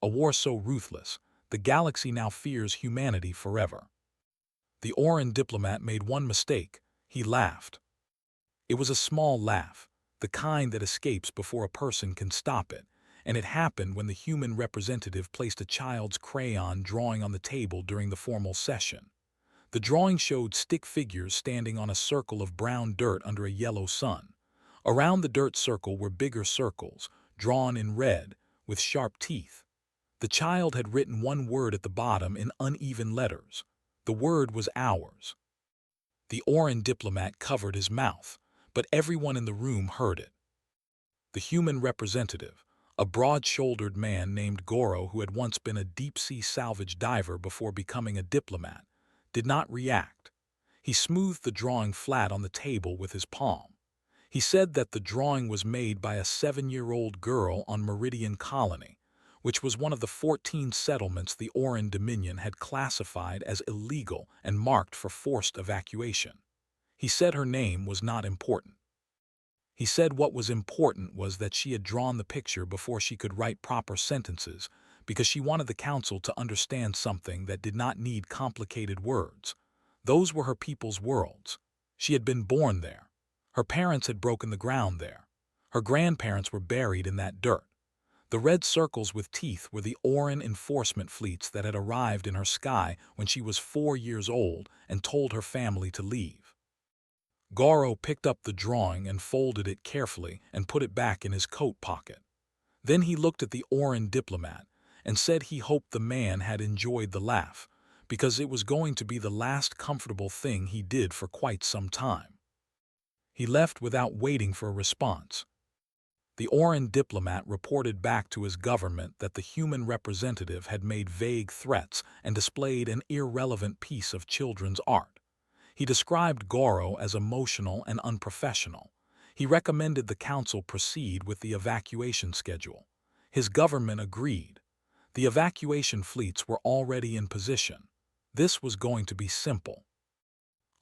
a war so ruthless, the galaxy now fears humanity forever. The Orin diplomat made one mistake. He laughed. It was a small laugh, the kind that escapes before a person can stop it, and it happened when the human representative placed a child's crayon drawing on the table during the formal session. The drawing showed stick figures standing on a circle of brown dirt under a yellow sun. Around the dirt circle were bigger circles, drawn in red, with sharp teeth. The child had written one word at the bottom in uneven letters. The word was ours. The Orin diplomat covered his mouth, but everyone in the room heard it. The human representative, a broad-shouldered man named Goro who had once been a deep-sea salvage diver before becoming a diplomat, did not react. He smoothed the drawing flat on the table with his palm. He said that the drawing was made by a 7-year-old girl on Meridian Colony, which was one of the 14 settlements the Orin Dominion had classified as illegal and marked for forced evacuation. He said her name was not important. He said what was important was that she had drawn the picture before she could write proper sentences, because she wanted the council to understand something that did not need complicated words. Those were her people's worlds. She had been born there. Her parents had broken the ground there. Her grandparents were buried in that dirt. The red circles with teeth were the Orin enforcement fleets that had arrived in her sky when she was 4 years old and told her family to leave. Goro picked up the drawing and folded it carefully and put it back in his coat pocket. Then he looked at the Orin diplomat and said he hoped the man had enjoyed the laugh, because it was going to be the last comfortable thing he did for quite some time. He left without waiting for a response. The Orin diplomat reported back to his government that the human representative had made vague threats and displayed an irrelevant piece of children's art. He described Goro as emotional and unprofessional. He recommended the council proceed with the evacuation schedule. His government agreed. The evacuation fleets were already in position. This was going to be simple.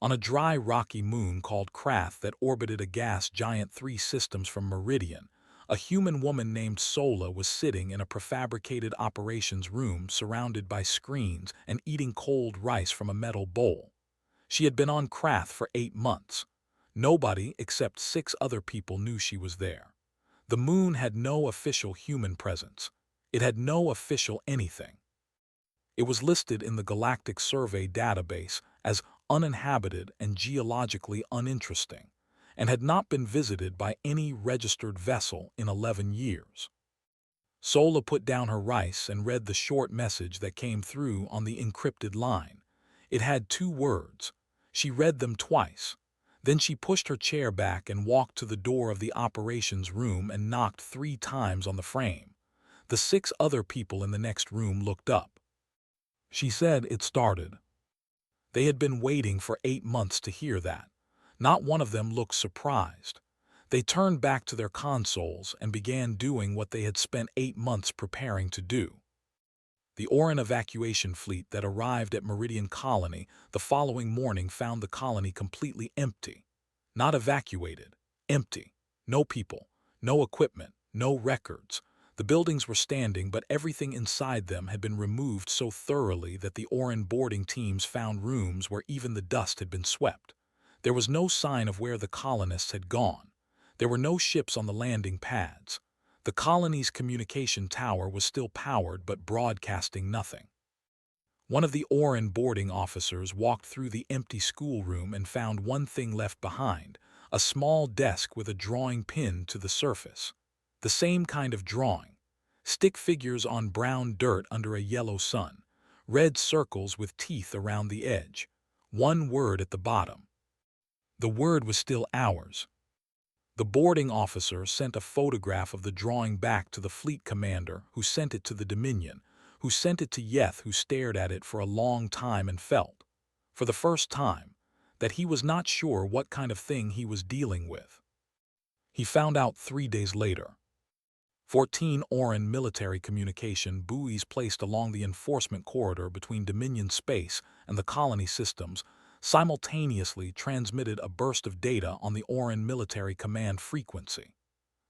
On a dry, rocky moon called Krath that orbited a gas giant 3 systems from Meridian, a human woman named Sola was sitting in a prefabricated operations room surrounded by screens and eating cold rice from a metal bowl. She had been on Krath for 8 months. Nobody except 6 other people knew she was there. The moon had no official human presence. It had no official anything. It was listed in the Galactic Survey database as uninhabited and geologically uninteresting, and had not been visited by any registered vessel in 11 years. Sola put down her rice and read the short message that came through on the encrypted line. It had 2 words. She read them twice. Then she pushed her chair back and walked to the door of the operations room and knocked 3 times on the frame. The 6 other people in the next room looked up. She said it started. They had been waiting for 8 months to hear that. Not one of them looked surprised. They turned back to their consoles and began doing what they had spent 8 months preparing to do. The Orin evacuation fleet that arrived at Meridian Colony the following morning found the colony completely empty. Not evacuated. Empty. No people. No equipment. No records. The buildings were standing, but everything inside them had been removed so thoroughly that the Orin boarding teams found rooms where even the dust had been swept. There was no sign of where the colonists had gone. There were no ships on the landing pads. The colony's communication tower was still powered but broadcasting nothing. One of the Orin boarding officers walked through the empty schoolroom and found one thing left behind, a small desk with a drawing pinned to the surface. The same kind of drawing. Stick figures on brown dirt under a yellow sun. Red circles with teeth around the edge. One word at the bottom. The word was still ours. The boarding officer sent a photograph of the drawing back to the fleet commander, who sent it to the Dominion, who sent it to Yeth, who stared at it for a long time and felt, for the first time, that he was not sure what kind of thing he was dealing with. He found out 3 days later. 14 Orin military communication buoys placed along the enforcement corridor between Dominion space and the colony systems simultaneously transmitted a burst of data on the Orin military command frequency.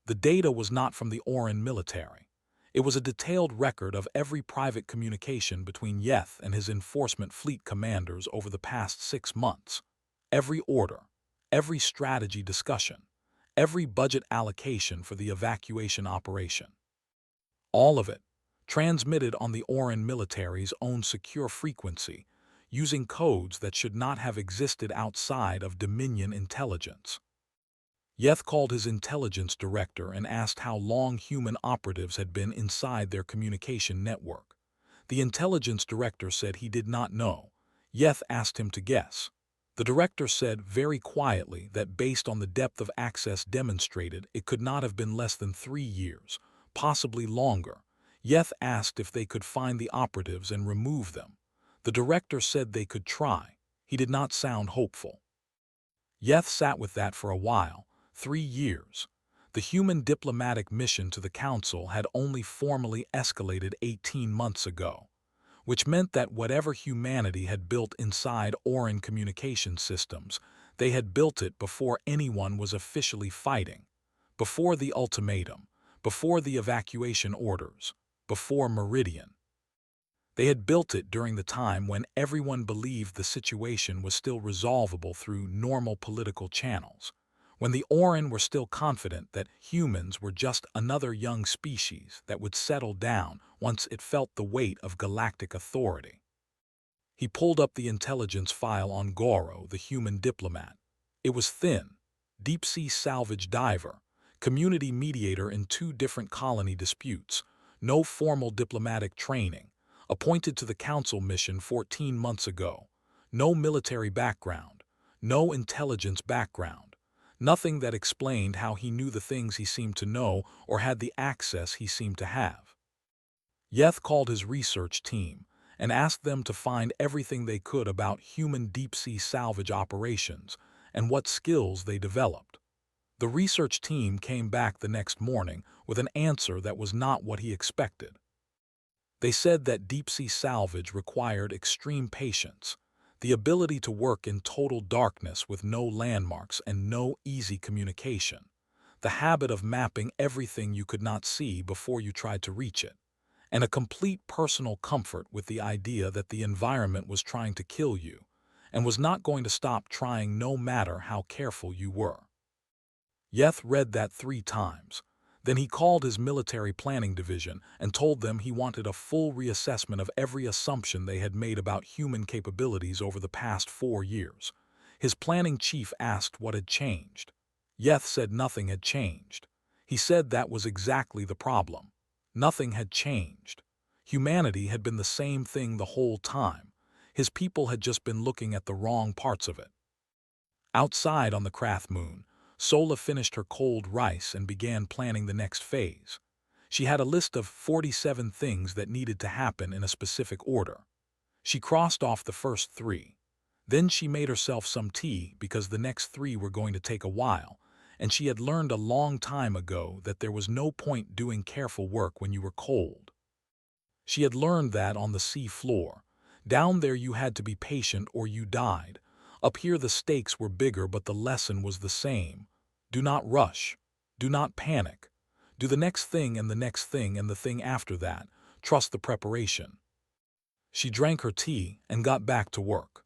The data was not from the Orin military. It was a detailed record of every private communication between Yeth and his enforcement fleet commanders over the past 6 months. Every order, every strategy discussion, every budget allocation for the evacuation operation. All of it, transmitted on the Oran military's own secure frequency, using codes that should not have existed outside of Dominion intelligence. Yeth called his intelligence director and asked how long human operatives had been inside their communication network. The intelligence director said he did not know. Yeth asked him to guess. The director said very quietly that based on the depth of access demonstrated, it could not have been less than 3 years, possibly longer. Yeth asked if they could find the operatives and remove them. The director said they could try. He did not sound hopeful. Yeth sat with that for a while. 3 years. The human diplomatic mission to the Council had only formally escalated 18 months ago, which meant that whatever humanity had built inside Oran communication systems, they had built it before anyone was officially fighting, before the ultimatum, before the evacuation orders, before Meridian. They had built it during the time when everyone believed the situation was still resolvable through normal political channels, when the Oran were still confident that humans were just another young species that would settle down once it felt the weight of galactic authority. He pulled up the intelligence file on Goro, the human diplomat. It was thin, deep-sea salvage diver, community mediator in 2 different colony disputes, no formal diplomatic training, appointed to the Council mission 14 months ago, no military background, no intelligence background, nothing that explained how he knew the things he seemed to know or had the access he seemed to have. Yeth called his research team and asked them to find everything they could about human deep-sea salvage operations and what skills they developed. The research team came back the next morning with an answer that was not what he expected. They said that deep-sea salvage required extreme patience, the ability to work in total darkness with no landmarks and no easy communication, the habit of mapping everything you could not see before you tried to reach it, and a complete personal comfort with the idea that the environment was trying to kill you and was not going to stop trying no matter how careful you were. Yeth read that 3 times. Then he called his military planning division and told them he wanted a full reassessment of every assumption they had made about human capabilities over the past 4 years. His planning chief asked what had changed. Yeth said nothing had changed. He said that was exactly the problem. Nothing had changed. Humanity had been the same thing the whole time. His people had just been looking at the wrong parts of it. Outside on the Krath moon, Sola finished her cold rice and began planning the next phase. She had a list of 47 things that needed to happen in a specific order. She crossed off the first 3. Then she made herself some tea because the next 3 were going to take a while, and she had learned a long time ago that there was no point doing careful work when you were cold. She had learned that on the sea floor. Down there you had to be patient or you died. Up here the stakes were bigger but the lesson was the same. Do not rush. Do not panic. Do the next thing and the next thing and the thing after that. Trust the preparation. She drank her tea and got back to work.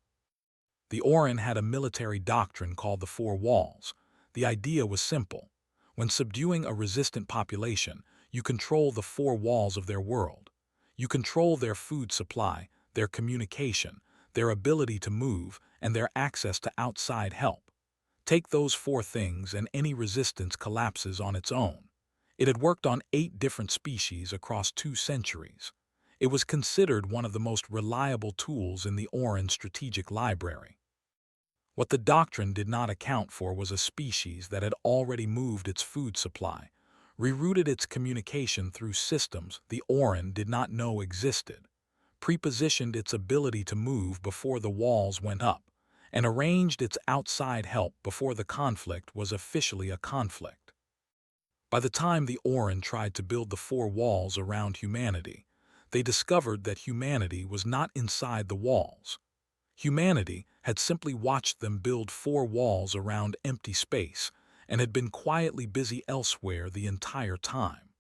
The Oran had a military doctrine called the 4 walls. The idea was simple. When subduing a resistant population, you control the 4 walls of their world. You control their food supply, their communication, their ability to move, and their access to outside help. Take those 4 things and any resistance collapses on its own. It had worked on 8 different species across 2 centuries. It was considered one of the most reliable tools in the Oran strategic library. What the doctrine did not account for was a species that had already moved its food supply, rerouted its communication through systems the Oran did not know existed, prepositioned its ability to move before the walls went up, and arranged its outside help before the conflict was officially a conflict. By the time the Oran tried to build the 4 walls around humanity, they discovered that humanity was not inside the walls. Humanity had simply watched them build 4 walls around empty space and had been quietly busy elsewhere the entire time.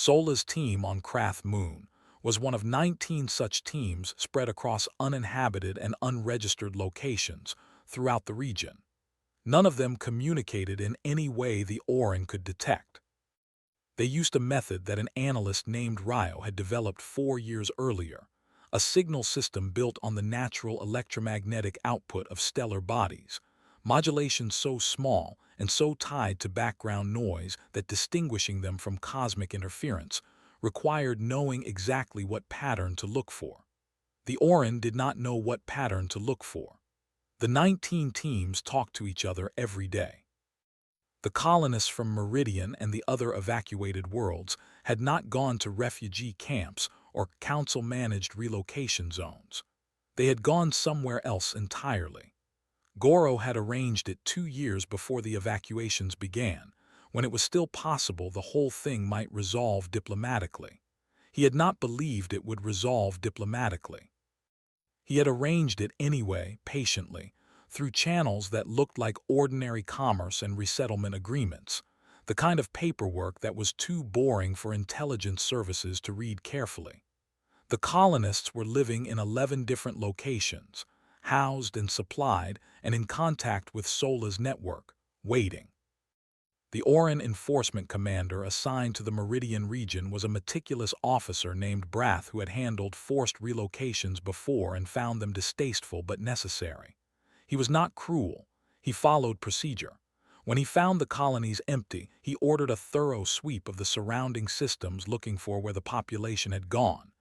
Sola's team on Krath Moon was one of 19 such teams spread across uninhabited and unregistered locations throughout the region. None of them communicated in any way the Orin could detect. They used a method that an analyst named Ryo had developed 4 years earlier, a signal system built on the natural electromagnetic output of stellar bodies, modulation so small and so tied to background noise that distinguishing them from cosmic interference required knowing exactly what pattern to look for. The Orin did not know what pattern to look for. The 19 teams talked to each other every day. The colonists from Meridian and the other evacuated worlds had not gone to refugee camps or council-managed relocation zones. They had gone somewhere else entirely. Goro had arranged it 2 years before the evacuations began, when it was still possible the whole thing might resolve diplomatically. He had not believed it would resolve diplomatically. He had arranged it anyway, patiently, through channels that looked like ordinary commerce and resettlement agreements, the kind of paperwork that was too boring for intelligence services to read carefully. The colonists were living in 11 different locations, housed and supplied and in contact with Sola's network, waiting. The Orin enforcement commander assigned to the Meridian region was a meticulous officer named Brath who had handled forced relocations before and found them distasteful but necessary. He was not cruel. He followed procedure. When he found the colonies empty, he ordered a thorough sweep of the surrounding systems looking for where the population had gone.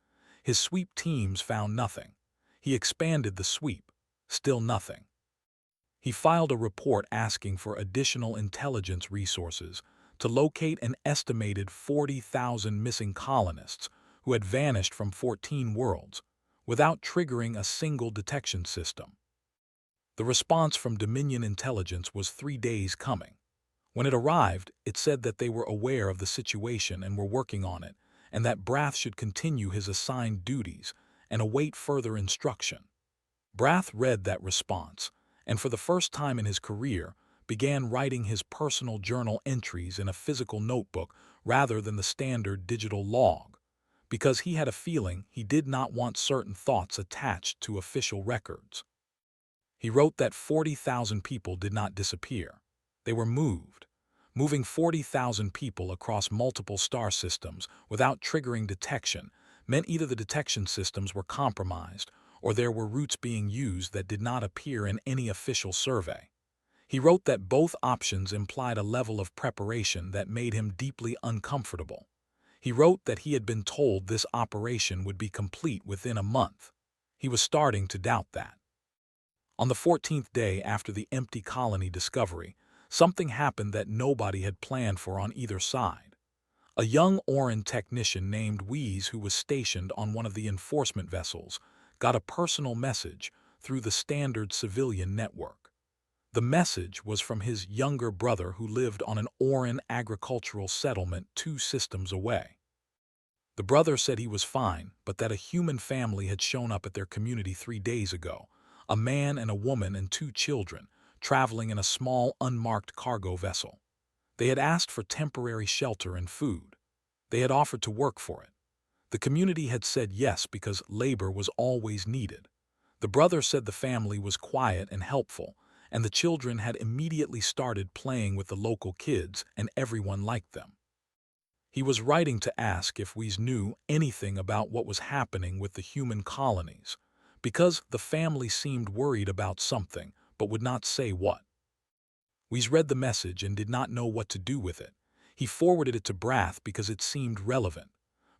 His sweep teams found nothing. He expanded the sweep. Still nothing. He filed a report asking for additional intelligence resources to locate an estimated 40,000 missing colonists who had vanished from 14 worlds without triggering a single detection system. The response from Dominion Intelligence was 3 days coming. When it arrived, it said that they were aware of the situation and were working on it, and that Brath should continue his assigned duties and await further instruction. Brath read that response, and for the first time in his career, began writing his personal journal entries in a physical notebook rather than the standard digital log, because he had a feeling he did not want certain thoughts attached to official records. He wrote that 40,000 people did not disappear. They were moved. Moving 40,000 people across multiple star systems without triggering detection meant either the detection systems were compromised or there were routes being used that did not appear in any official survey. He wrote that both options implied a level of preparation that made him deeply uncomfortable. He wrote that he had been told this operation would be complete within a month. He was starting to doubt that. On the 14th day after the empty colony discovery, something happened that nobody had planned for on either side. A young Orin technician named Wheeze, who was stationed on one of the enforcement vessels, got a personal message through the standard civilian network. The message was from his younger brother who lived on an Orin agricultural settlement 2 systems away. The brother said he was fine, but that a human family had shown up at their community 3 days ago, a man and a woman and 2 children, traveling in a small unmarked cargo vessel. They had asked for temporary shelter and food. They had offered to work for it. The community had said yes because labor was always needed. The brother said the family was quiet and helpful, and the children had immediately started playing with the local kids and everyone liked them. He was writing to ask if we knew anything about what was happening with the human colonies, because the family seemed worried about something but would not say what. Wees read the message and did not know what to do with it. He forwarded it to Brath because it seemed relevant.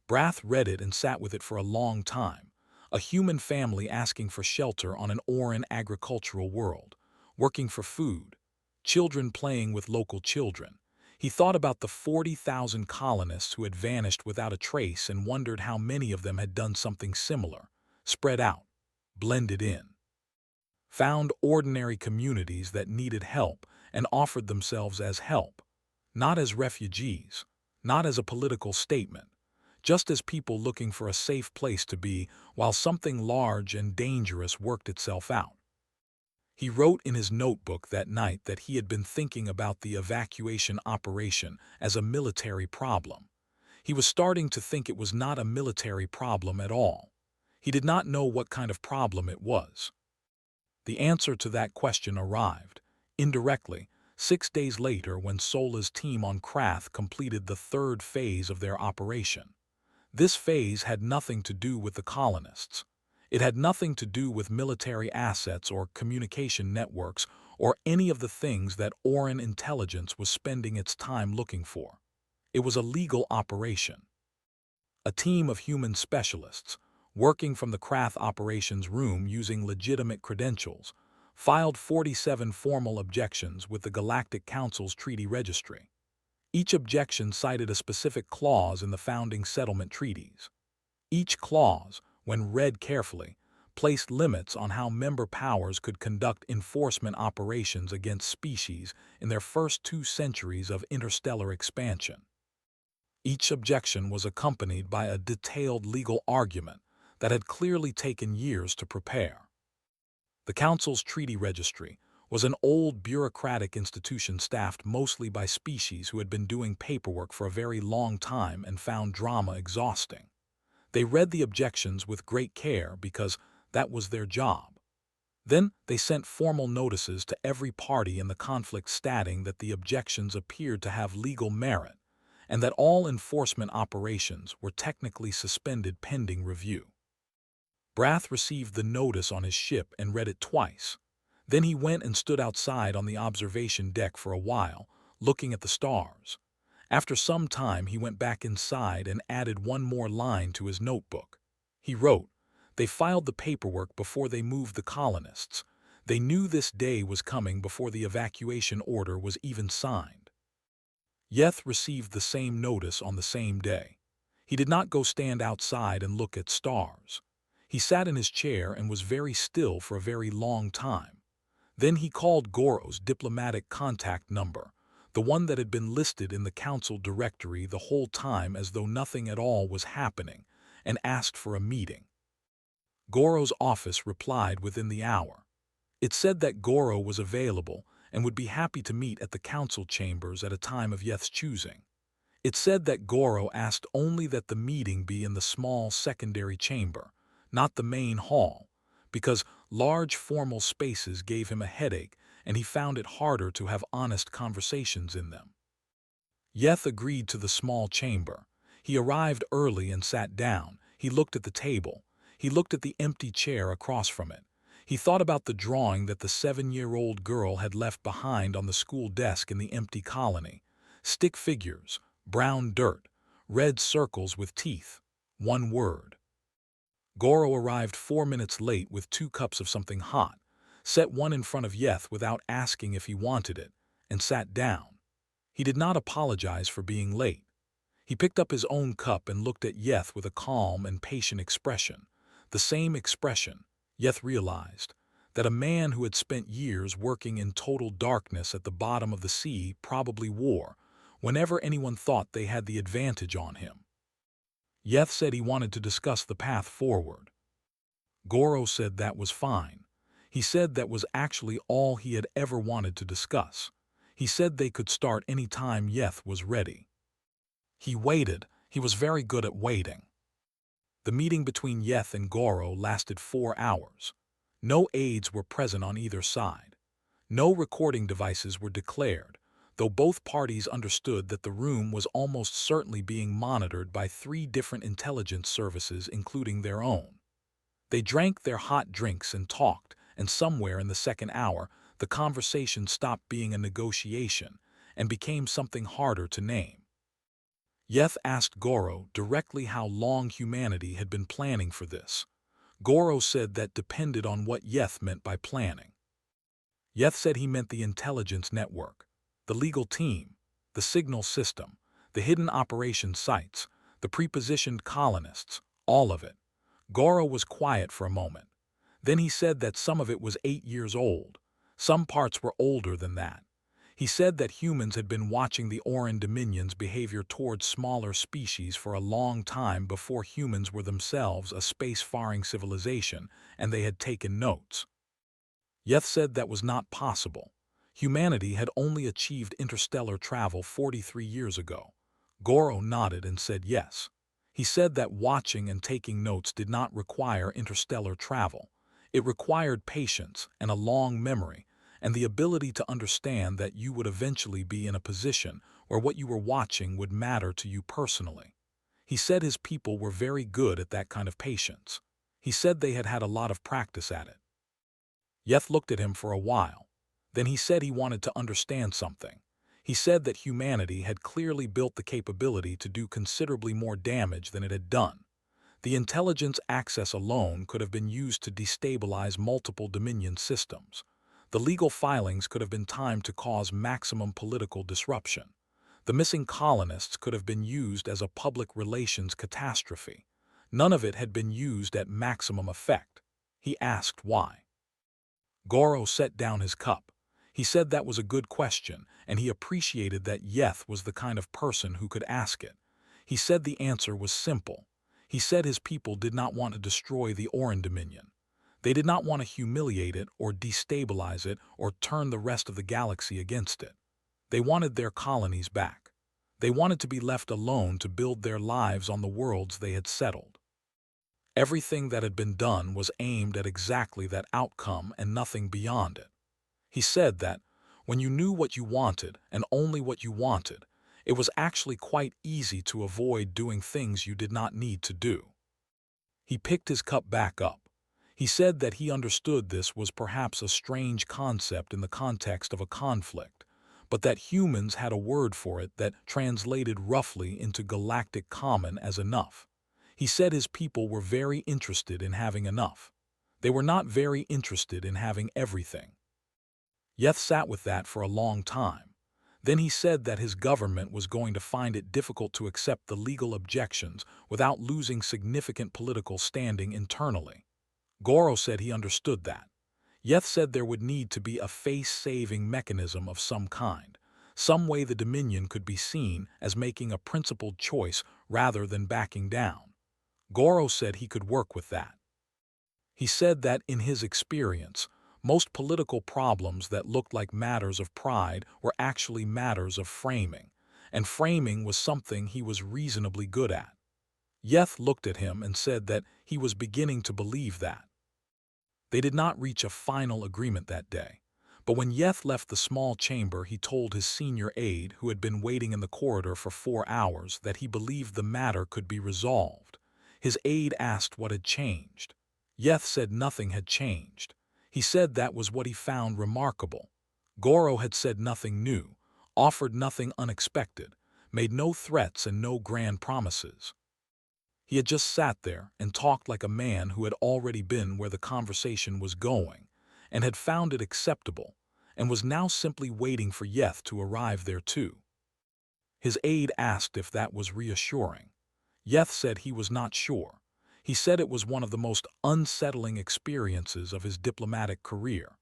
Brath read it and sat with it for a long time. A human family asking for shelter on an Orin agricultural world, working for food, children playing with local children. He thought about the 40,000 colonists who had vanished without a trace and wondered how many of them had done something similar, spread out, blended in, found ordinary communities that needed help and offered themselves as help, not as refugees, not as a political statement, just as people looking for a safe place to be while something large and dangerous worked itself out. He wrote in his notebook that night that he had been thinking about the evacuation operation as a military problem. He was starting to think it was not a military problem at all. He did not know what kind of problem it was. The answer to that question arrived, indirectly, 6 days later when Sola's team on Krath completed the third phase of their operation. This phase had nothing to do with the colonists. It had nothing to do with military assets or communication networks or any of the things that Oran intelligence was spending its time looking for. It was a legal operation. A team of human specialists, working from the Krath operations room using legitimate credentials, filed 47 formal objections with the Galactic Council's treaty registry. Each objection cited a specific clause in the founding settlement treaties. Each clause, when read carefully, placed limits on how member powers could conduct enforcement operations against species in their first 2 centuries of interstellar expansion. Each objection was accompanied by a detailed legal argument that had clearly taken years to prepare. The Council's treaty registry was an old bureaucratic institution staffed mostly by species who had been doing paperwork for a very long time and found drama exhausting. They read the objections with great care because that was their job. Then they sent formal notices to every party in the conflict stating that the objections appeared to have legal merit and that all enforcement operations were technically suspended pending review. Brath received the notice on his ship and read it twice. Then he went and stood outside on the observation deck for a while, looking at the stars. After some time he went back inside and added one more line to his notebook. He wrote, "They filed the paperwork before they moved the colonists. They knew this day was coming before the evacuation order was even signed." Yeth received the same notice on the same day. He did not go stand outside and look at stars. He sat in his chair and was very still for a very long time. Then he called Goro's diplomatic contact number, the one that had been listed in the council directory the whole time as though nothing at all was happening, and asked for a meeting. Goro's office replied within the hour. It said that Goro was available and would be happy to meet at the council chambers at a time of Yeth's choosing. It said that Goro asked only that the meeting be in the small secondary chamber, not the main hall, because large formal spaces gave him a headache and he found it harder to have honest conversations in them. Yeth agreed to the small chamber. He arrived early and sat down. He looked at the table. He looked at the empty chair across from it. He thought about the drawing that the 7-year-old girl had left behind on the school desk in the empty colony. Stick figures, brown dirt, red circles with teeth. One word. Goro arrived 4 minutes late with 2 cups of something hot, set one in front of Yeth without asking if he wanted it, and sat down. He did not apologize for being late. He picked up his own cup and looked at Yeth with a calm and patient expression. The same expression, Yeth realized, that a man who had spent years working in total darkness at the bottom of the sea probably wore whenever anyone thought they had the advantage on him. Yeth said he wanted to discuss the path forward. Goro said that was fine. He said that was actually all he had ever wanted to discuss. He said they could start any time Yeth was ready. He waited. He was very good at waiting. The meeting between Yeth and Goro lasted 4 hours. No aides were present on either side. No recording devices were declared, though both parties understood that the room was almost certainly being monitored by 3 different intelligence services including their own. They drank their hot drinks and talked, and somewhere in the second hour, the conversation stopped being a negotiation and became something harder to name. Yeth asked Goro directly how long humanity had been planning for this. Goro said that depended on what Yeth meant by planning. Yeth said he meant the intelligence network, the legal team, the signal system, the hidden operation sites, the prepositioned colonists, all of it. Goro was quiet for a moment. Then he said that some of it was 8 years old. Some parts were older than that. He said that humans had been watching the Oran Dominion's behavior towards smaller species for a long time before humans were themselves a space-faring civilization, and they had taken notes. Yeth said that was not possible. Humanity had only achieved interstellar travel 43 years ago. Goro nodded and said yes. He said that watching and taking notes did not require interstellar travel. It required patience and a long memory, and the ability to understand that you would eventually be in a position where what you were watching would matter to you personally. He said his people were very good at that kind of patience. He said they had had a lot of practice at it. Yeth looked at him for a while. Then he said he wanted to understand something. He said that humanity had clearly built the capability to do considerably more damage than it had done. The intelligence access alone could have been used to destabilize multiple Dominion systems. The legal filings could have been timed to cause maximum political disruption. The missing colonists could have been used as a public relations catastrophe. None of it had been used at maximum effect. He asked why. Goro set down his cup. He said that was a good question, and he appreciated that Yeth was the kind of person who could ask it. He said the answer was simple. He said his people did not want to destroy the Oran Dominion. They did not want to humiliate it or destabilize it or turn the rest of the galaxy against it. They wanted their colonies back. They wanted to be left alone to build their lives on the worlds they had settled. Everything that had been done was aimed at exactly that outcome and nothing beyond it. He said that, when you knew what you wanted and only what you wanted, it was actually quite easy to avoid doing things you did not need to do. He picked his cup back up. He said that he understood this was perhaps a strange concept in the context of a conflict, but that humans had a word for it that translated roughly into galactic common as enough. He said his people were very interested in having enough. They were not very interested in having everything. Yeth sat with that for a long time. Then he said that his government was going to find it difficult to accept the legal objections without losing significant political standing internally. Goro said he understood that. Yeth said there would need to be a face-saving mechanism of some kind, some way the Dominion could be seen as making a principled choice rather than backing down. Goro said he could work with that. He said that, in his experience, most political problems that looked like matters of pride were actually matters of framing, and framing was something he was reasonably good at. Yeth looked at him and said that he was beginning to believe that. They did not reach a final agreement that day, but when Yeth left the small chamber he told his senior aide, who had been waiting in the corridor for 4 hours, that he believed the matter could be resolved. His aide asked what had changed. Yeth said nothing had changed. He said that was what he found remarkable. Goro had said nothing new, offered nothing unexpected, made no threats and no grand promises. He had just sat there and talked like a man who had already been where the conversation was going, and had found it acceptable, and was now simply waiting for Yeth to arrive there too. His aide asked if that was reassuring. Yeth said he was not sure. He said it was one of the most unsettling experiences of his diplomatic career.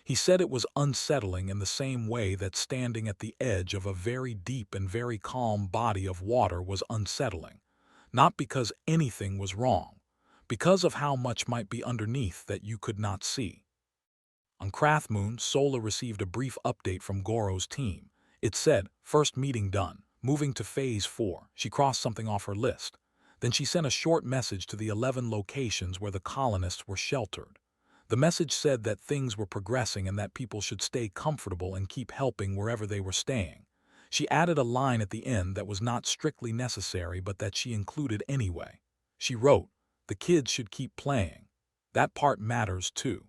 He said it was unsettling in the same way that standing at the edge of a very deep and very calm body of water was unsettling, not because anything was wrong, because of how much might be underneath that you could not see. On Krathmoon, Sola received a brief update from Goro's team. It said, "First meeting done, moving to Phase 4. She crossed something off her list. Then she sent a short message to the 11 locations where the colonists were sheltered. The message said that things were progressing and that people should stay comfortable and keep helping wherever they were staying. She added a line at the end that was not strictly necessary but that she included anyway. She wrote, 'The kids should keep playing. That part matters too.'"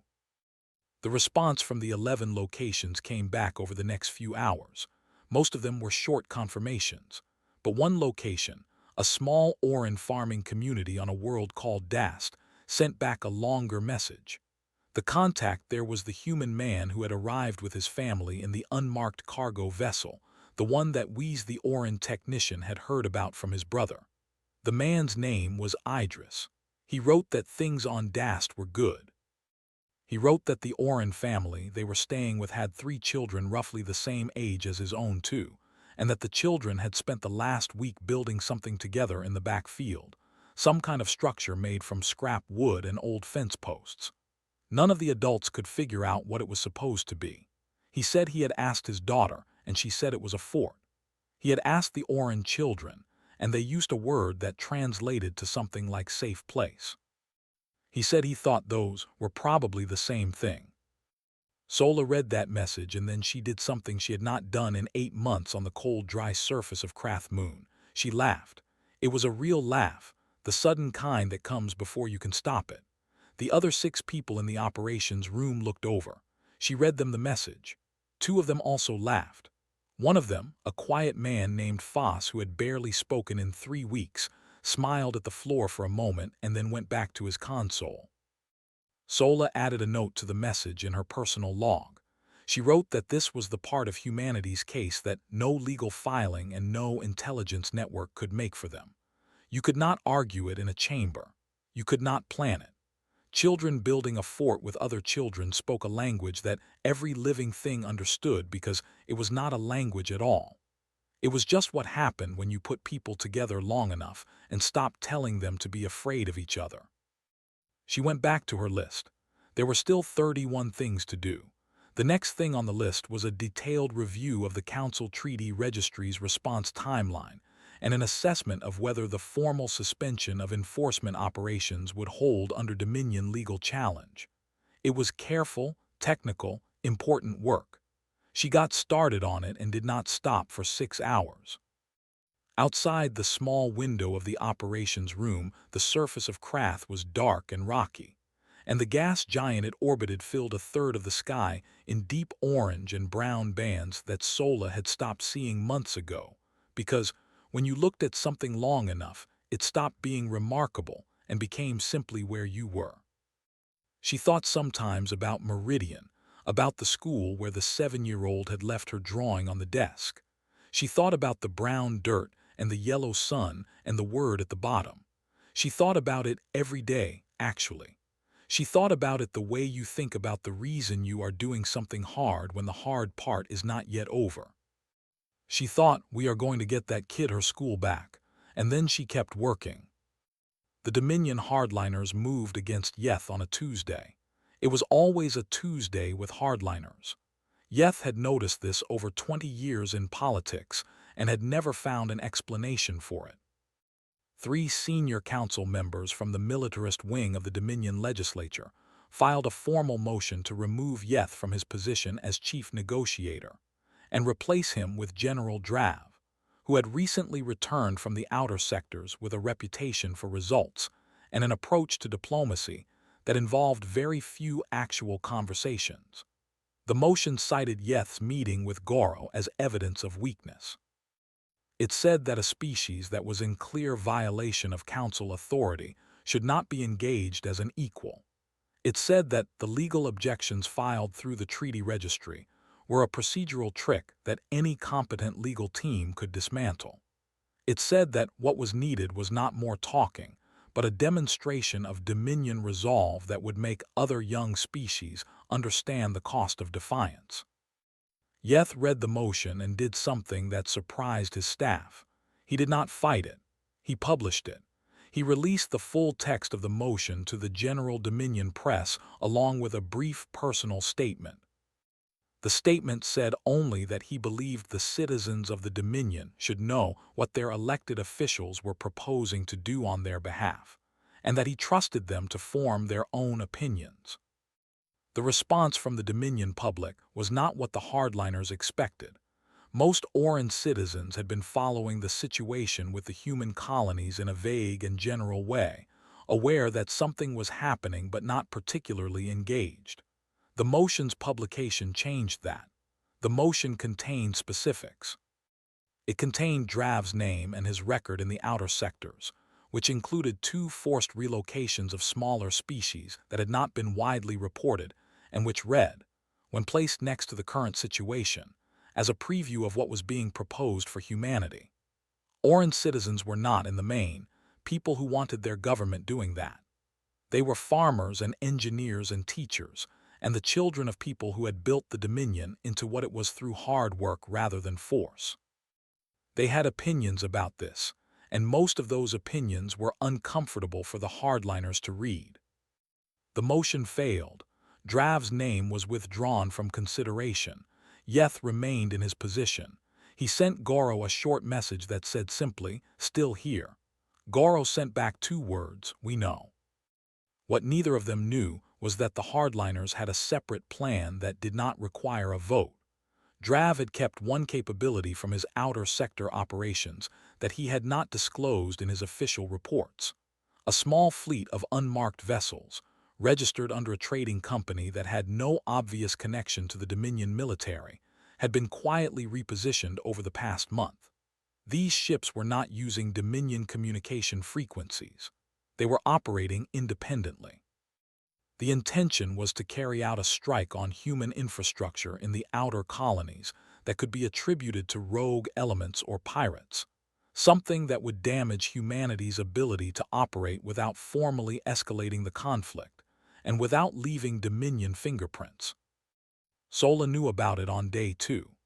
The response from the 11 locations came back over the next few hours. Most of them were short confirmations. But one location, a small Oran farming community on a world called Dast, sent back a longer message. The contact there was the human man who had arrived with his family in the unmarked cargo vessel, the one that Wheeze the Oran technician had heard about from his brother. The man's name was Idris. He wrote that things on Dast were good. He wrote that the Oran family they were staying with had 3 children roughly the same age as his own too, and that the children had spent the last week building something together in the back field, some kind of structure made from scrap wood and old fence posts. None of the adults could figure out what it was supposed to be. He said he had asked his daughter, and she said it was a fort. He had asked the Orin children, and they used a word that translated to something like safe place. He said he thought those were probably the same thing. Sola read that message, and then she did something she had not done in 8 months on the cold, dry surface of Krath Moon. She laughed. It was a real laugh, the sudden kind that comes before you can stop it. The other 6 people in the operations room looked over. She read them the message. 2 of them also laughed. One of them, a quiet man named Foss who had barely spoken in 3 weeks, smiled at the floor for a moment and then went back to his console. Sola added a note to the message in her personal log. She wrote that this was the part of humanity's case that no legal filing and no intelligence network could make for them. You could not argue it in a chamber. You could not plan it. Children building a fort with other children spoke a language that every living thing understood because it was not a language at all. It was just what happened when you put people together long enough and stopped telling them to be afraid of each other. She went back to her list. There were still 31 things to do. The next thing on the list was a detailed review of the Council Treaty Registry's response timeline and an assessment of whether the formal suspension of enforcement operations would hold under Dominion legal challenge. It was careful, technical, important work. She got started on it and did not stop for 6 hours. Outside the small window of the operations room, the surface of Krath was dark and rocky, and the gas giant it orbited filled a third of the sky in deep orange and brown bands that Sola had stopped seeing months ago, because when you looked at something long enough, it stopped being remarkable and became simply where you were. She thought sometimes about Meridian, about the school where the 7-year-old had left her drawing on the desk. She thought about the brown dirt and the yellow sun and the word at the bottom. She thought about it every day, actually. She thought about it the way you think about the reason you are doing something hard when the hard part is not yet over. She thought, we are going to get that kid her school back, and then she kept working. The Dominion hardliners moved against Yeth on a Tuesday. It was always a Tuesday with hardliners. Yeth had noticed this over 20 years in politics and had never found an explanation for it. 3 senior council members from the militarist wing of the Dominion legislature filed a formal motion to remove Yeth from his position as chief negotiator and replace him with General Drav, who had recently returned from the outer sectors with a reputation for results and an approach to diplomacy that involved very few actual conversations. The motion cited Yeth's meeting with Goro as evidence of weakness. It said that a species that was in clear violation of council authority should not be engaged as an equal. It said that the legal objections filed through the treaty registry were a procedural trick that any competent legal team could dismantle. It said that what was needed was not more talking, but a demonstration of Dominion resolve that would make other young species understand the cost of defiance. Yeth read the motion and did something that surprised his staff. He did not fight it. He published it. He released the full text of the motion to the General Dominion Press along with a brief personal statement. The statement said only that he believed the citizens of the Dominion should know what their elected officials were proposing to do on their behalf, and that he trusted them to form their own opinions. The response from the Dominion public was not what the hardliners expected. Most Oran citizens had been following the situation with the human colonies in a vague and general way, aware that something was happening but not particularly engaged. The motion's publication changed that. The motion contained specifics. It contained Drav's name and his record in the outer sectors, which included 2 forced relocations of smaller species that had not been widely reported and which read, when placed next to the current situation, as a preview of what was being proposed for humanity. Oran citizens were not, in the main, people who wanted their government doing that. They were farmers and engineers and teachers, and the children of people who had built the Dominion into what it was through hard work rather than force. They had opinions about this, and most of those opinions were uncomfortable for the hardliners to read. The motion failed. Drav's name was withdrawn from consideration. Yeth remained in his position. He sent Goro a short message that said simply, "Still here." Goro sent back 2 words, "We know." What neither of them knew was that the hardliners had a separate plan that did not require a vote. Drav had kept one capability from his outer sector operations that he had not disclosed in his official reports. A small fleet of unmarked vessels, registered under a trading company that had no obvious connection to the Dominion military, had been quietly repositioned over the past month. These ships were not using Dominion communication frequencies. They were operating independently. The intention was to carry out a strike on human infrastructure in the outer colonies that could be attributed to rogue elements or pirates, something that would damage humanity's ability to operate without formally escalating the conflict and without leaving Dominion fingerprints. Sola knew about it on day 2.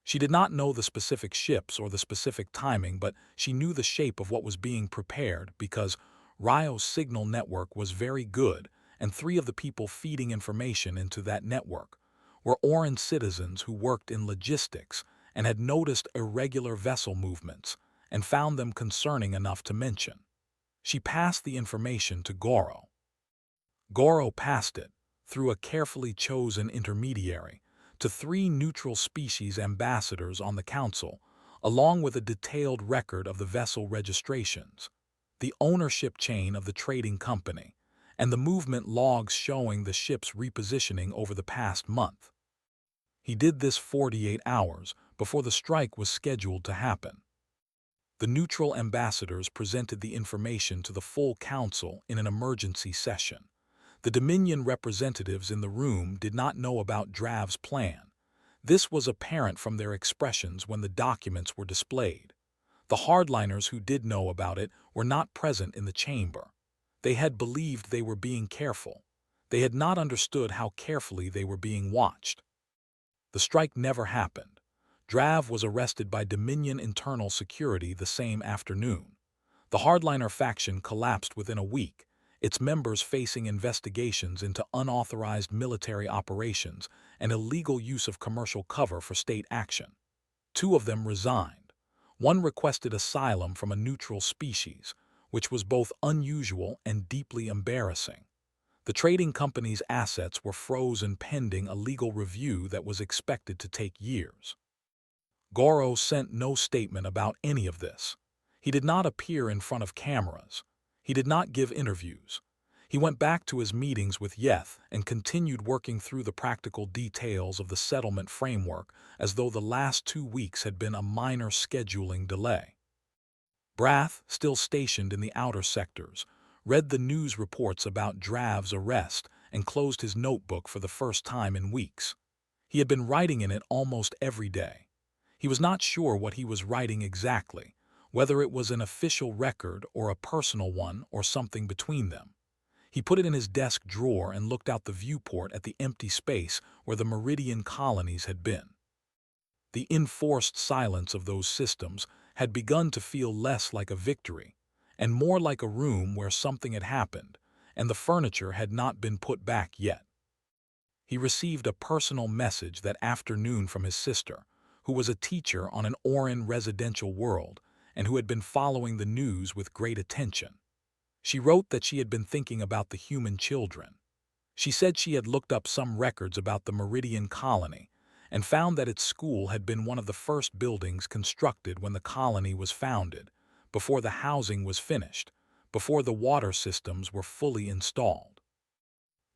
She did not know the specific ships or the specific timing, but she knew the shape of what was being prepared because Ryo's signal network was very good, and 3 of the people feeding information into that network were Oran citizens who worked in logistics and had noticed irregular vessel movements and found them concerning enough to mention. She passed the information to Goro. Goro passed it, through a carefully chosen intermediary, to 3 neutral species ambassadors on the council, along with a detailed record of the vessel registrations, the ownership chain of the trading company, and the movement logs showing the ship's repositioning over the past month. He did this 48 hours before the strike was scheduled to happen. The neutral ambassadors presented the information to the full council in an emergency session. The Dominion representatives in the room did not know about Drav's plan. This was apparent from their expressions when the documents were displayed. The hardliners who did know about it were not present in the chamber. They had believed they were being careful. They had not understood how carefully they were being watched. The strike never happened. Drav was arrested by Dominion internal security the same afternoon. The hardliner faction collapsed within a week, its members facing investigations into unauthorized military operations and illegal use of commercial cover for state action. 2 of them resigned. One requested asylum from a neutral species, which was both unusual and deeply embarrassing. The trading company's assets were frozen pending a legal review that was expected to take years. Goro sent no statement about any of this. He did not appear in front of cameras. He did not give interviews. He went back to his meetings with Yeth and continued working through the practical details of the settlement framework as though the last 2 weeks had been a minor scheduling delay. Brath, still stationed in the outer sectors, read the news reports about Drav's arrest and closed his notebook for the first time in weeks. He had been writing in it almost every day. He was not sure what he was writing exactly, whether it was an official record or a personal one or something between them. He put it in his desk drawer and looked out the viewport at the empty space where the Meridian colonies had been. The enforced silence of those systems had begun to feel less like a victory and more like a room where something had happened and the furniture had not been put back yet. He received a personal message that afternoon from his sister, who was a teacher on an Oran residential world and who had been following the news with great attention. She wrote that she had been thinking about the human children. She said she had looked up some records about the Meridian colony and found that its school had been one of the first buildings constructed when the colony was founded, before the housing was finished, before the water systems were fully installed.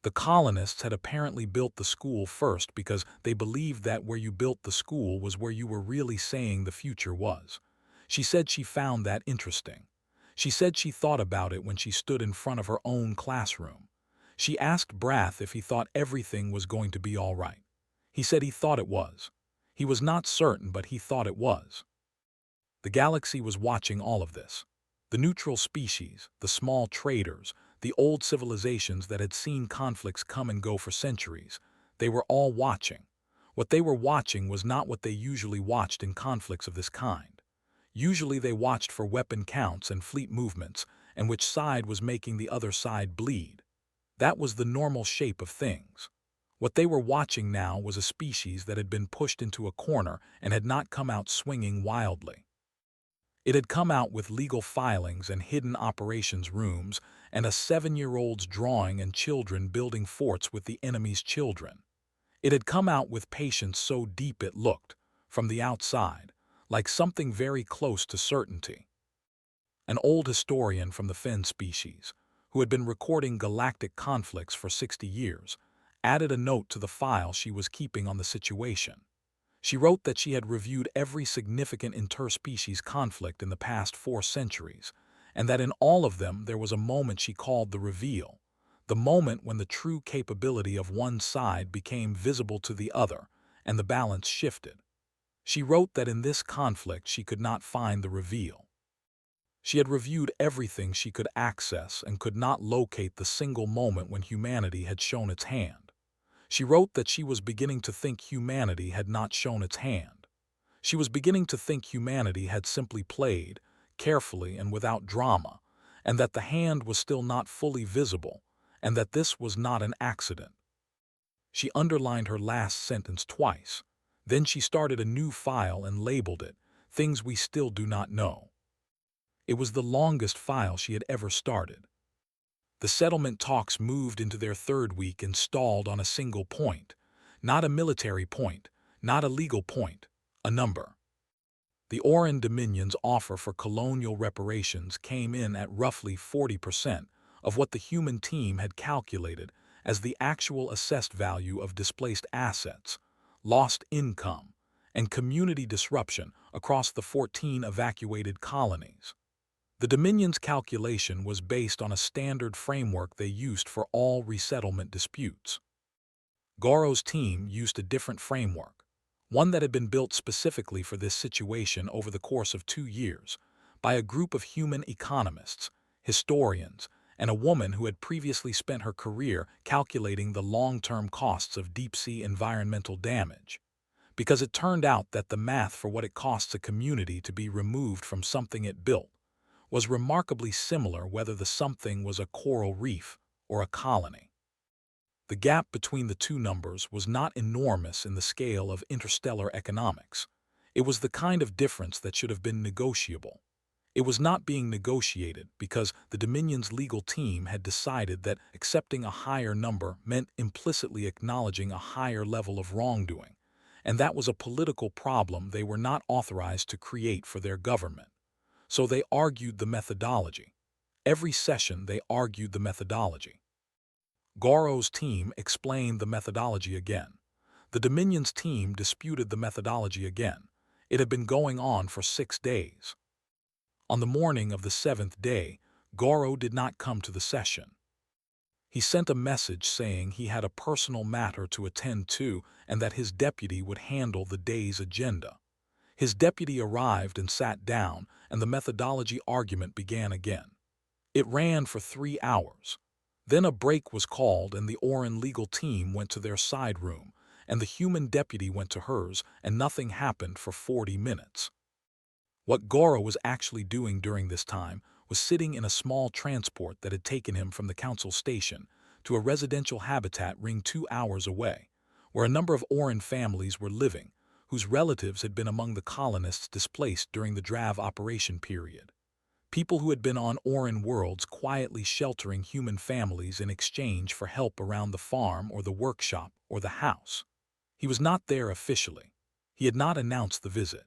The colonists had apparently built the school first because they believed that where you built the school was where you were really saying the future was. She said she found that interesting. She said she thought about it when she stood in front of her own classroom. She asked Brath if he thought everything was going to be all right. He said he thought it was. He was not certain, but he thought it was. The galaxy was watching all of this. The neutral species, the small traders, the old civilizations that had seen conflicts come and go for centuries, they were all watching. What they were watching was not what they usually watched in conflicts of this kind. Usually they watched for weapon counts and fleet movements, and which side was making the other side bleed. That was the normal shape of things. What they were watching now was a species that had been pushed into a corner and had not come out swinging wildly. It had come out with legal filings and hidden operations rooms and a 7-year-old's drawing and children building forts with the enemy's children. It had come out with patience so deep it looked, from the outside, like something very close to certainty. An old historian from the Fen species, who had been recording galactic conflicts for 60 years, added a note to the file she was keeping on the situation. She wrote that she had reviewed every significant interspecies conflict in the past 4 centuries, and that in all of them there was a moment she called the reveal, the moment when the true capability of one side became visible to the other, and the balance shifted. She wrote that in this conflict she could not find the reveal. She had reviewed everything she could access and could not locate the single moment when humanity had shown its hand. She wrote that she was beginning to think humanity had not shown its hand. She was beginning to think humanity had simply played, carefully and without drama, and that the hand was still not fully visible, and that this was not an accident. She underlined her last sentence twice. Then she started a new file and labeled it, "Things We Still Do Not Know." It was the longest file she had ever started. The settlement talks moved into their 3rd week and stalled on a single point. Not a military point, not a legal point, a number. The Oran Dominion's offer for colonial reparations came in at roughly 40% of what the human team had calculated as the actual assessed value of displaced assets, lost income, and community disruption across the 14 evacuated colonies. The Dominion's calculation was based on a standard framework they used for all resettlement disputes. Goro's team used a different framework, one that had been built specifically for this situation over the course of 2 years by a group of human economists, historians, and a woman who had previously spent her career calculating the long-term costs of deep-sea environmental damage. Because it turned out that the math for what it costs a community to be removed from something it built was remarkably similar whether the something was a coral reef or a colony. The gap between the two numbers was not enormous in the scale of interstellar economics. It was the kind of difference that should have been negotiable. It was not being negotiated because the Dominion's legal team had decided that accepting a higher number meant implicitly acknowledging a higher level of wrongdoing, and that was a political problem they were not authorized to create for their government. So they argued the methodology. Every session they argued the methodology. Goro's team explained the methodology again. The Dominion's team disputed the methodology again. It had been going on for 6 days. On the morning of the 7th day, Goro did not come to the session. He sent a message saying he had a personal matter to attend to and that his deputy would handle the day's agenda. His deputy arrived and sat down, and the methodology argument began again. It ran for 3 hours. Then a break was called and the Oran legal team went to their side room, and the human deputy went to hers, and nothing happened for 40 minutes. What Goro was actually doing during this time was sitting in a small transport that had taken him from the council station to a residential habitat ring 2 hours away, where a number of Oran families were living, whose relatives had been among the colonists displaced during the Drav operation period. People who had been on Oran worlds quietly sheltering human families in exchange for help around the farm or the workshop or the house. He was not there officially. He had not announced the visit.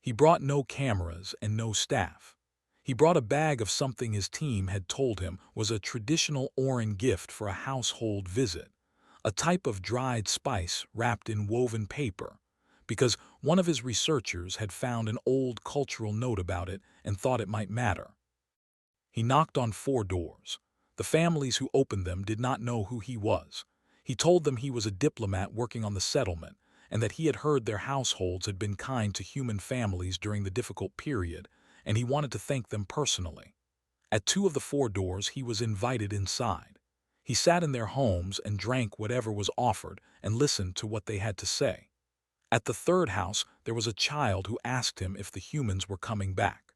He brought no cameras and no staff. He brought a bag of something his team had told him was a traditional Oran gift for a household visit, a type of dried spice wrapped in woven paper, because one of his researchers had found an old cultural note about it and thought it might matter. He knocked on 4 doors. The families who opened them did not know who he was. He told them he was a diplomat working on the settlement and that he had heard their households had been kind to human families during the difficult period, and he wanted to thank them personally. At 2 of the 4 doors he was invited inside. He sat in their homes and drank whatever was offered and listened to what they had to say. At the 3rd house, there was a child who asked him if the humans were coming back.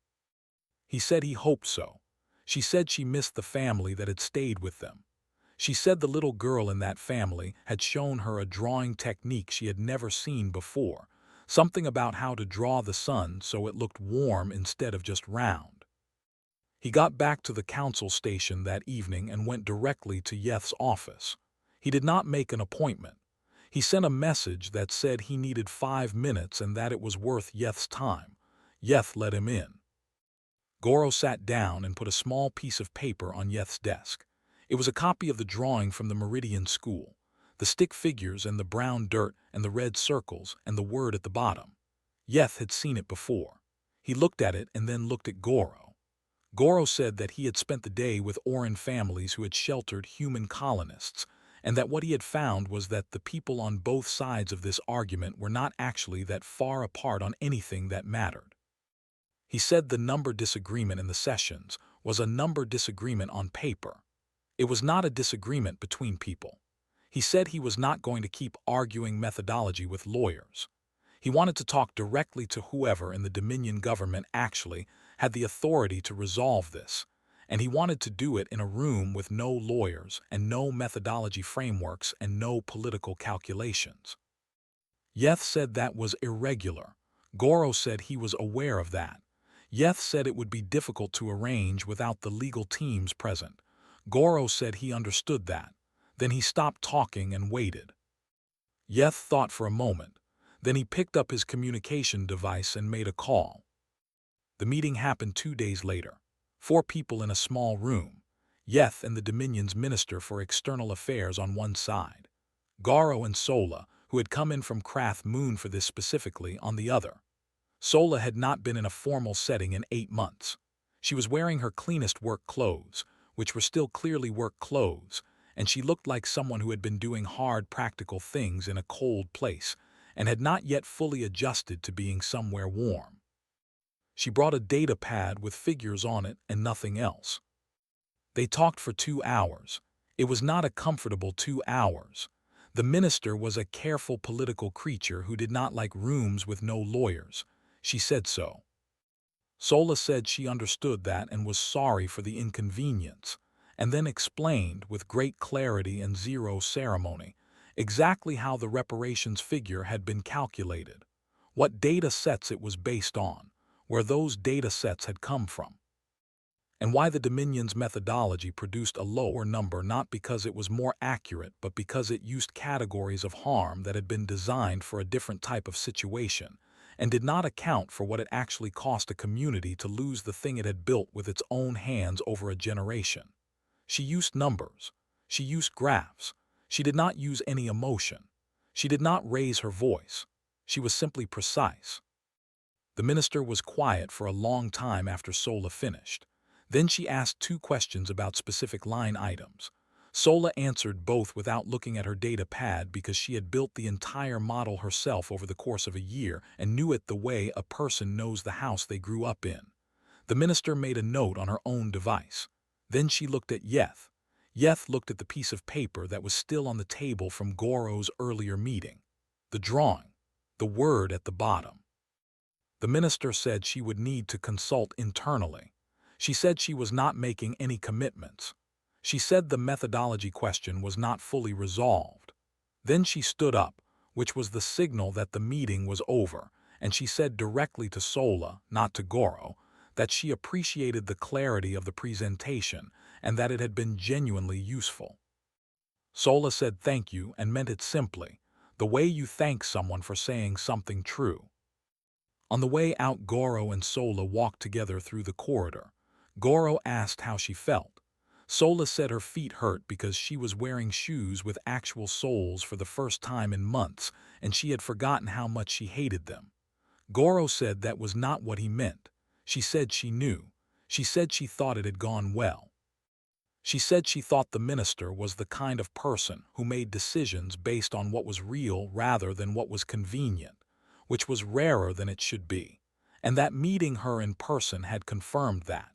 He said he hoped so. She said she missed the family that had stayed with them. She said the little girl in that family had shown her a drawing technique she had never seen before, something about how to draw the sun so it looked warm instead of just round. He got back to the council station that evening and went directly to Yeth's office. He did not make an appointment. He sent a message that said he needed 5 minutes and that it was worth Yeth's time. Yeth let him in. Goro sat down and put a small piece of paper on Yeth's desk. It was a copy of the drawing from the Meridian School, the stick figures and the brown dirt and the red circles and the word at the bottom. Yeth had seen it before. He looked at it and then looked at Goro. Goro said that he had spent the day with Orin families who had sheltered human colonists, and that what he had found was that the people on both sides of this argument were not actually that far apart on anything that mattered. He said the number disagreement in the sessions was a number disagreement on paper. It was not a disagreement between people. He said he was not going to keep arguing methodology with lawyers. He wanted to talk directly to whoever in the Dominion government actually had the authority to resolve this, and he wanted to do it in a room with no lawyers and no methodology frameworks and no political calculations. Yeth said that was irregular. Goro said he was aware of that. Yeth said it would be difficult to arrange without the legal teams present. Goro said he understood that. Then he stopped talking and waited. Yeth thought for a moment. Then he picked up his communication device and made a call. The meeting happened 2 days later. 4 people in a small room. Yeth and the Dominion's Minister for External Affairs on one side. Garo and Sola, who had come in from Krath Moon for this specifically, on the other. Sola had not been in a formal setting in 8 months. She was wearing her cleanest work clothes, which were still clearly work clothes, and she looked like someone who had been doing hard practical things in a cold place and had not yet fully adjusted to being somewhere warm. She brought a data pad with figures on it and nothing else. They talked for 2 hours. It was not a comfortable 2 hours. The minister was a careful political creature who did not like rooms with no lawyers. She said so. Sola said she understood that and was sorry for the inconvenience, and then explained with great clarity and zero ceremony exactly how the reparations figure had been calculated, what data sets it was based on, where those data sets had come from, and why the Dominion's methodology produced a lower number not because it was more accurate but because it used categories of harm that had been designed for a different type of situation and did not account for what it actually cost a community to lose the thing it had built with its own hands over a generation. She used numbers. She used graphs. She did not use any emotion. She did not raise her voice. She was simply precise. The minister was quiet for a long time after Sola finished. Then she asked 2 questions about specific line items. Sola answered both without looking at her data pad because she had built the entire model herself over the course of a year and knew it the way a person knows the house they grew up in. The minister made a note on her own device. Then she looked at Yeth. Yeth looked at the piece of paper that was still on the table from Goro's earlier meeting. The drawing. The word at the bottom. The minister said she would need to consult internally. She said she was not making any commitments. She said the methodology question was not fully resolved. Then she stood up, which was the signal that the meeting was over, and she said directly to Sola, not to Goro, that she appreciated the clarity of the presentation and that it had been genuinely useful. Sola said thank you and meant it simply, the way you thank someone for saying something true. On the way out, Goro and Sola walked together through the corridor. Goro asked how she felt. Sola said her feet hurt because she was wearing shoes with actual soles for the first time in months, and she had forgotten how much she hated them. Goro said that was not what he meant. She said she knew. She said she thought it had gone well. She said she thought the minister was the kind of person who made decisions based on what was real rather than what was convenient, which was rarer than it should be, and that meeting her in person had confirmed that.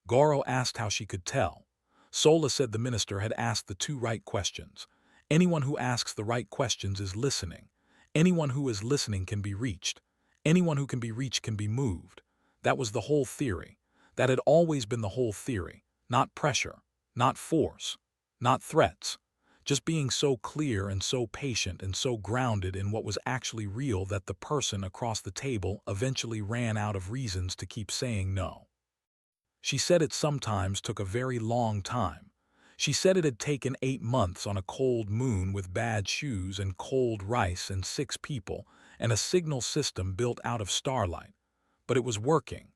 Goro asked how she could tell. Sola said the minister had asked the 2 right questions. Anyone who asks the right questions is listening. Anyone who is listening can be reached. Anyone who can be reached can be moved. That was the whole theory. That had always been the whole theory. Not pressure, not force, not threats. Just being so clear and so patient and so grounded in what was actually real that the person across the table eventually ran out of reasons to keep saying no. She said it sometimes took a very long time. She said it had taken 8 months on a cold moon with bad shoes and cold rice and 6 people and a signal system built out of starlight. But it was working.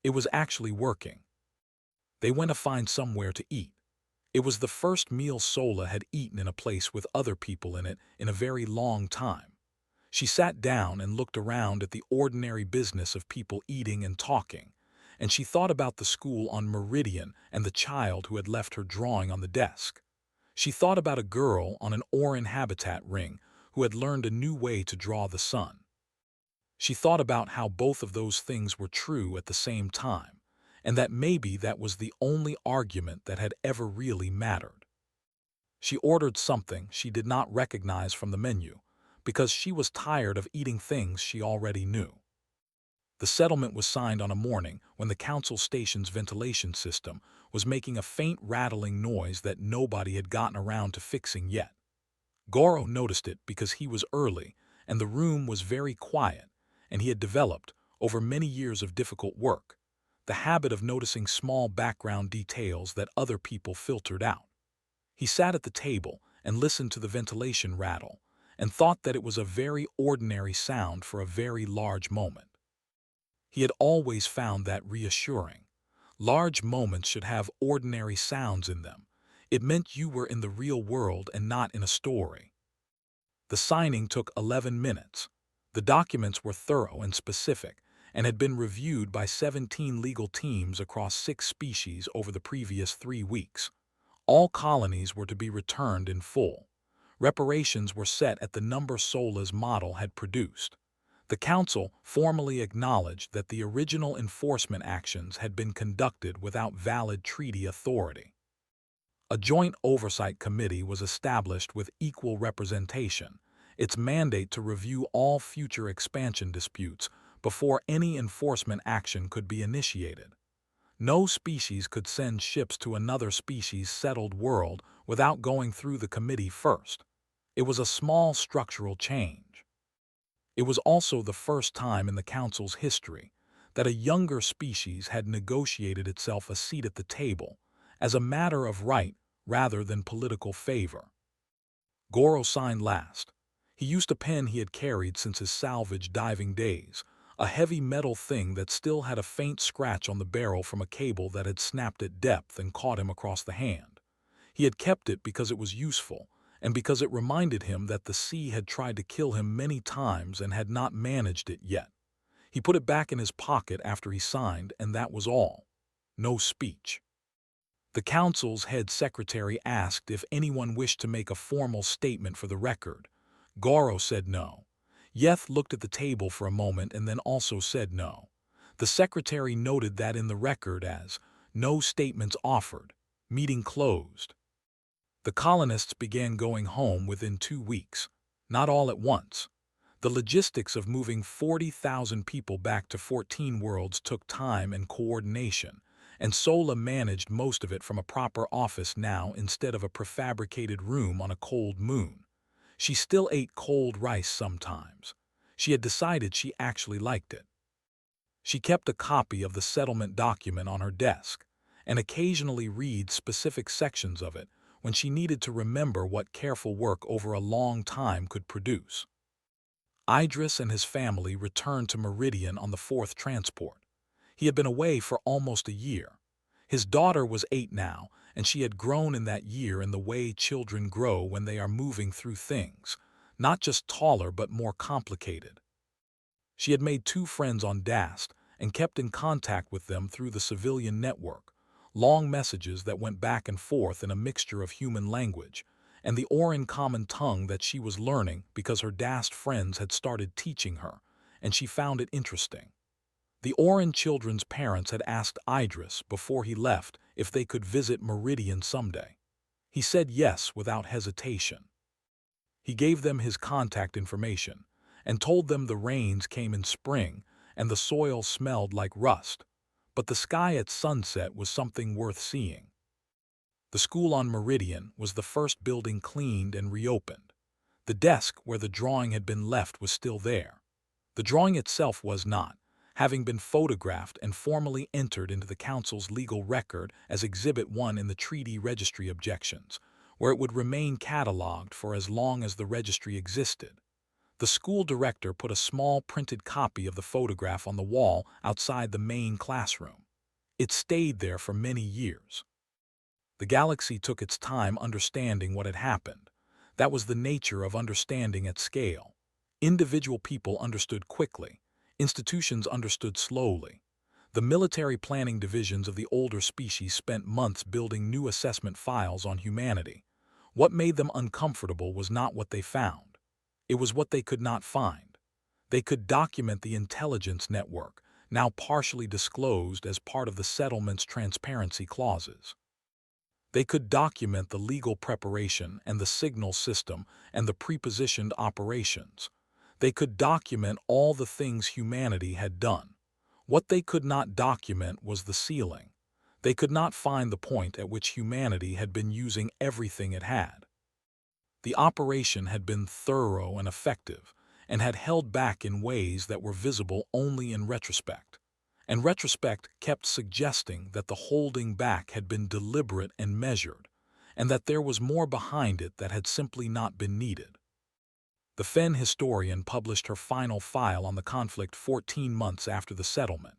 It was actually working. They went to find somewhere to eat. It was the first meal Sola had eaten in a place with other people in it in a very long time. She sat down and looked around at the ordinary business of people eating and talking, and she thought about the school on Meridian and the child who had left her drawing on the desk. She thought about a girl on an Orin habitat ring who had learned a new way to draw the sun. She thought about how both of those things were true at the same time, and that maybe that was the only argument that had ever really mattered. She ordered something she did not recognize from the menu, because she was tired of eating things she already knew. The settlement was signed on a morning when the council station's ventilation system was making a faint rattling noise that nobody had gotten around to fixing yet. Goro noticed it because he was early and the room was very quiet, and he had developed, over many years of difficult work, the habit of noticing small background details that other people filtered out. He sat at the table and listened to the ventilation rattle and thought that it was a very ordinary sound for a very large moment. He had always found that reassuring. Large moments should have ordinary sounds in them. It meant you were in the real world and not in a story. The signing took 11 minutes. The documents were thorough and specific and had been reviewed by 17 legal teams across 6 species over the previous 3 weeks. All colonies were to be returned in full. Reparations were set at the number Sola's model had produced. The Council formally acknowledged that the original enforcement actions had been conducted without valid treaty authority. A joint oversight committee was established with equal representation, its mandate to review all future expansion disputes before any enforcement action could be initiated. No species could send ships to another species' settled world without going through the committee first. It was a small structural change. It was also the first time in the Council's history that a younger species had negotiated itself a seat at the table as a matter of right rather than political favor. Goro signed last. He used a pen he had carried since his salvage diving days, a heavy metal thing that still had a faint scratch on the barrel from a cable that had snapped at depth and caught him across the hand. He had kept it because it was useful, and because it reminded him that the sea had tried to kill him many times and had not managed it yet. He put it back in his pocket after he signed, and that was all. No speech. The Council's head secretary asked if anyone wished to make a formal statement for the record. Goro said no. Yeth looked at the table for a moment and then also said no. The secretary noted that in the record as, "No statements offered. Meeting closed." The colonists began going home within 2 weeks, not all at once. The logistics of moving 40,000 people back to 14 worlds took time and coordination, and Sola managed most of it from a proper office now instead of a prefabricated room on a cold moon. She still ate cold rice sometimes. She had decided she actually liked it. She kept a copy of the settlement document on her desk, and occasionally read specific sections of it when she needed to remember what careful work over a long time could produce. Idris and his family returned to Meridian on the 4th transport. He had been away for almost a year. His daughter was 8 now, and she had grown in that year in the way children grow when they are moving through things, not just taller but more complicated. She had made 2 friends on Dast and kept in contact with them through the civilian network, long messages that went back and forth in a mixture of human language, and the Orin common tongue that she was learning because her Dast friends had started teaching her, and she found it interesting. The Orin children's parents had asked Idris before he left if they could visit Meridian someday. He said yes without hesitation. He gave them his contact information and told them the rains came in spring and the soil smelled like rust, but the sky at sunset was something worth seeing. The school on Meridian was the first building cleaned and reopened. The desk where the drawing had been left was still there. The drawing itself was not, having been photographed and formally entered into the council's legal record as Exhibit 1 in the Treaty Registry Objections, where it would remain catalogued for as long as the registry existed. The school director put a small printed copy of the photograph on the wall outside the main classroom. It stayed there for many years. The galaxy took its time understanding what had happened. That was the nature of understanding at scale. Individual people understood quickly. Institutions understood slowly. The military planning divisions of the older species spent months building new assessment files on humanity. What made them uncomfortable was not what they found. It was what they could not find. They could document the intelligence network, now partially disclosed as part of the settlement's transparency clauses. They could document the legal preparation and the signal system and the prepositioned operations. They could document all the things humanity had done. What they could not document was the ceiling. They could not find the point at which humanity had been using everything it had. The operation had been thorough and effective, and had held back in ways that were visible only in retrospect. And retrospect kept suggesting that the holding back had been deliberate and measured, and that there was more behind it that had simply not been needed. The Fen historian published her final file on the conflict 14 months after the settlement.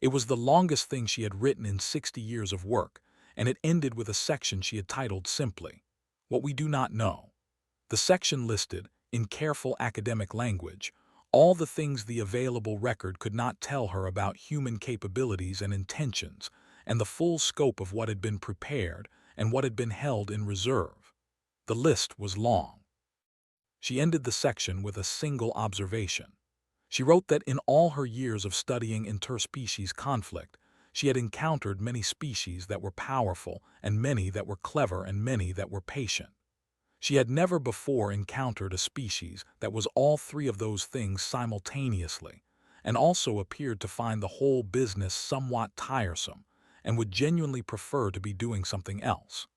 It was the longest thing she had written in 60 years of work, and it ended with a section she had titled simply, "What We Do Not Know." The section listed, in careful academic language, all the things the available record could not tell her about human capabilities and intentions, and the full scope of what had been prepared and what had been held in reserve. The list was long. She ended the section with a single observation. She wrote that in all her years of studying interspecies conflict, she had encountered many species that were powerful and many that were clever and many that were patient. She had never before encountered a species that was all three of those things simultaneously, and also appeared to find the whole business somewhat tiresome and would genuinely prefer to be doing something else.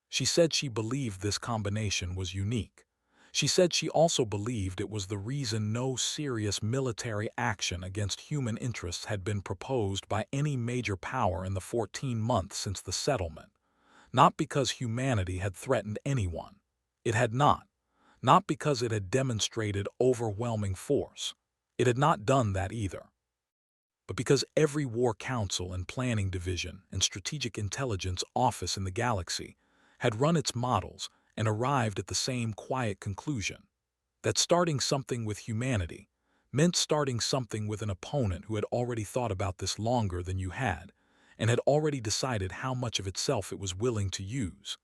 She said she believed this combination was unique. She said she also believed it was the reason no serious military action against human interests had been proposed by any major power in the 14 months since the settlement. Not because humanity had threatened anyone. It had not. Not because it had demonstrated overwhelming force. It had not done that either. But because every war council and planning division and strategic intelligence office in the galaxy had run its models and arrived at the same quiet conclusion, that starting something with humanity meant starting something with an opponent who had already thought about this longer than you had, and had already decided how much of itself it was willing to use,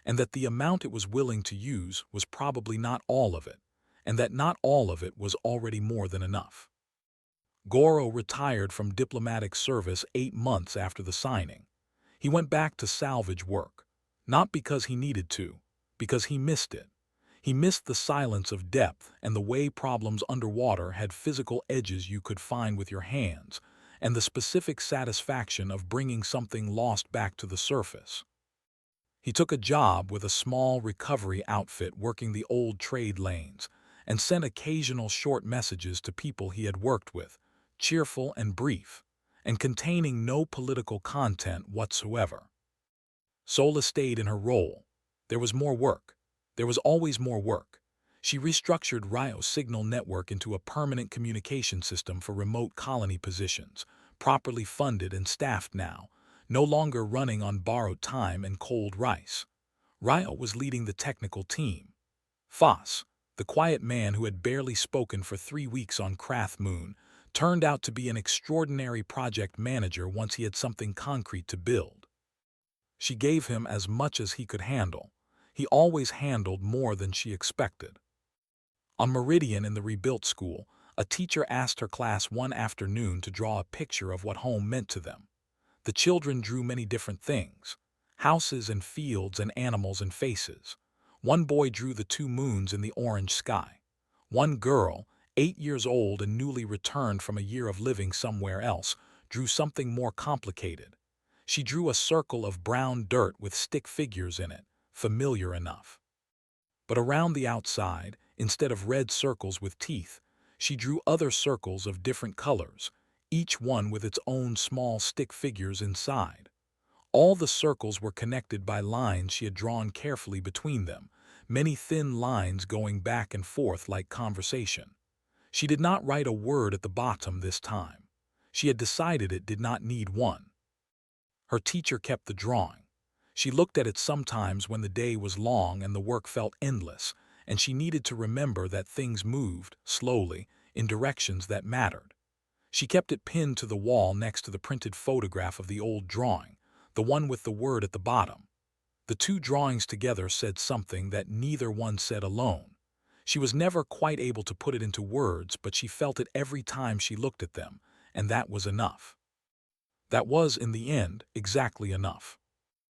and that the amount it was willing to use was probably not all of it, and that not all of it was already more than enough. Goro retired from diplomatic service 8 months after the signing. He went back to salvage work, not because he needed to, because he missed it. He missed the silence of depth and the way problems underwater had physical edges you could find with your hands, and the specific satisfaction of bringing something lost back to the surface. He took a job with a small recovery outfit working the old trade lanes, and sent occasional short messages to people he had worked with, cheerful and brief, and containing no political content whatsoever. Sola stayed in her role. There was more work. There was always more work. She restructured Rio's signal network into a permanent communication system for remote colony positions, properly funded and staffed now, no longer running on borrowed time and cold rice. Rio was leading the technical team. Foss, the quiet man who had barely spoken for 3 weeks on Krath Moon, turned out to be an extraordinary project manager once he had something concrete to build. She gave him as much as he could handle. He always handled more than she expected. On Meridian in the rebuilt school, a teacher asked her class one afternoon to draw a picture of what home meant to them. The children drew many different things: houses and fields and animals and faces. One boy drew the 2 moons in the orange sky. One girl, 8 years old and newly returned from a year of living somewhere else, drew something more complicated. She drew a circle of brown dirt with stick figures in it, familiar enough. But around the outside, instead of red circles with teeth, she drew other circles of different colors, each one with its own small stick figures inside. All the circles were connected by lines she had drawn carefully between them, many thin lines going back and forth like conversation. She did not write a word at the bottom this time. She had decided it did not need one. Her teacher kept the drawing. She looked at it sometimes when the day was long and the work felt endless, and she needed to remember that things moved, slowly, in directions that mattered. She kept it pinned to the wall next to the printed photograph of the old drawing, the one with the word at the bottom. The two drawings together said something that neither one said alone. She was never quite able to put it into words, but she felt it every time she looked at them, and that was enough. That was, in the end, exactly enough.